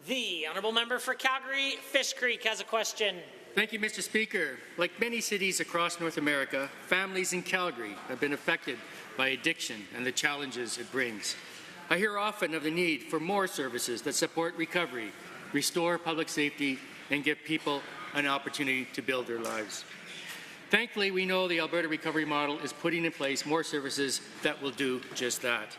The honourable member for Calgary Fish Creek has a question. Thank you, Mr. Speaker. Like many cities across North America, families in Calgary have been affected by addiction and the challenges it brings. I hear often of the need for more services that support recovery, restore public safety, and give people an opportunity to build their lives. Thankfully, we know the Alberta Recovery Model is putting in place more services that will do just that.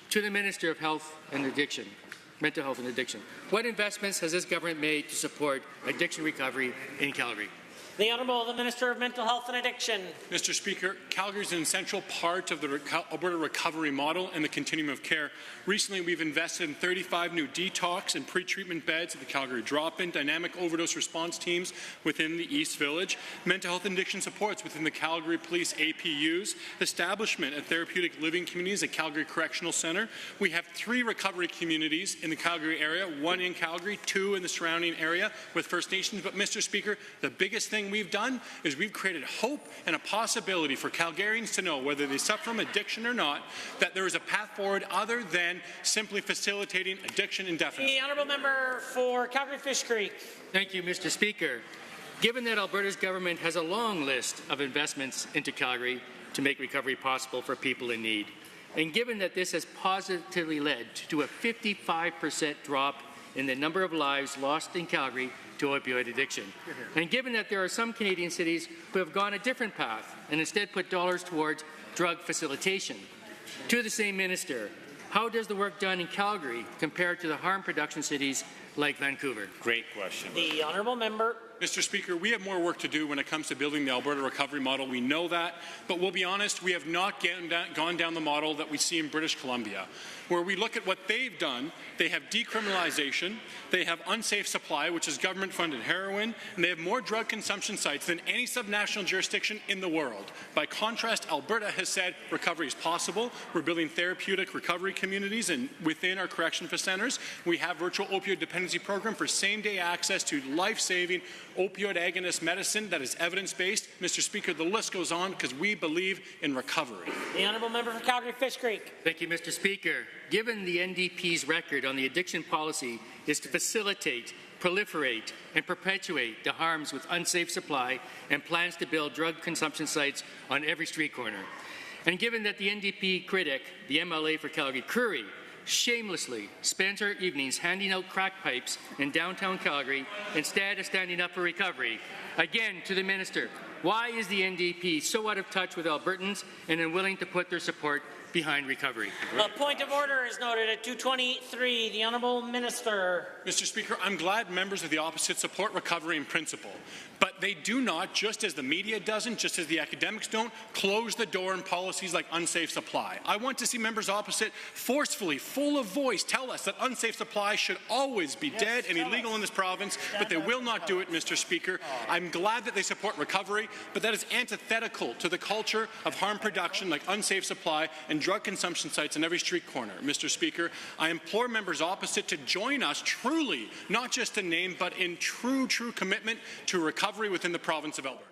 To the Minister of Mental Health and Addiction, what investments has this government made to support addiction recovery in Calgary? The Honourable the Minister of Mental Health and Addiction. Mr. Speaker, Calgary is an essential part of the Alberta Recovery Model and the continuum of care. Recently, we've invested in 35 new detox and pre-treatment beds at the Calgary Drop-In, dynamic overdose response teams within the East Village, mental health and addiction supports within the Calgary Police APUs, establishment of therapeutic living communities at Calgary Correctional Centre. We have 3 recovery communities in the Calgary area, 1 in Calgary, 2 in the surrounding area with First Nations. But, Mr. Speaker, the biggest thing we've done is we've created hope and a possibility for Calgarians to know, whether they suffer from addiction or not, that there is a path forward other than simply facilitating addiction indefinitely. The honourable member for Calgary Fish Creek. Thank you, Mr. Speaker. Given that Alberta's government has a long list of investments into Calgary to make recovery possible for people in need, and given that this has positively led to a 55% drop in the number of lives lost in Calgary to opioid addiction. And given that there are some Canadian cities who have gone a different path and instead put dollars towards drug facilitation, to the same minister, how does the work done in Calgary compare to the harm production cities like Vancouver? Great question. The honourable member. Mr. Speaker, we have more work to do when it comes to building the Alberta Recovery Model. We know that, but we'll be honest, we have not gone down the model that we see in British Columbia, where we look at what they've done. They have decriminalization, they have unsafe supply, which is government-funded heroin, and they have more drug consumption sites than any subnational jurisdiction in the world. By contrast, Alberta has said recovery is possible. We're building therapeutic recovery communities, and within our correction centres, we have virtual opioid dependency program for same-day access to life-saving opioid agonist medicine that is evidence-based. Mr. Speaker, the list goes on because we believe in recovery. The honourable member for Calgary Fish Creek. Thank you, Mr. Speaker. Given the NDP's record on the addiction policy is to facilitate, proliferate, and perpetuate the harms with unsafe supply and plans to build drug consumption sites on every street corner, and given that the NDP critic, the MLA for Calgary, Curry, shamelessly spends her evenings handing out crack pipes in downtown Calgary instead of standing up for recovery. Again, to the minister, why is the NDP so out of touch with Albertans and unwilling to put their support behind recovery? A point of order is noted at 223. The honourable minister. Mr. Speaker, I'm glad members of the opposite support recovery in principle, but they do not, just as the media doesn't, just as the academics don't, close the door on policies like unsafe supply. I want to see members opposite forcefully, full of voice, tell us that unsafe supply should always be dead and illegal in this province, but they will not do it, Mr. Speaker. I'm glad that they support recovery, but that is antithetical to the culture of harm production like unsafe supply and drug consumption sites in every street corner. Mr. Speaker, I implore members opposite to join us truly, not just in name, but in true commitment to recovery within the province of Alberta.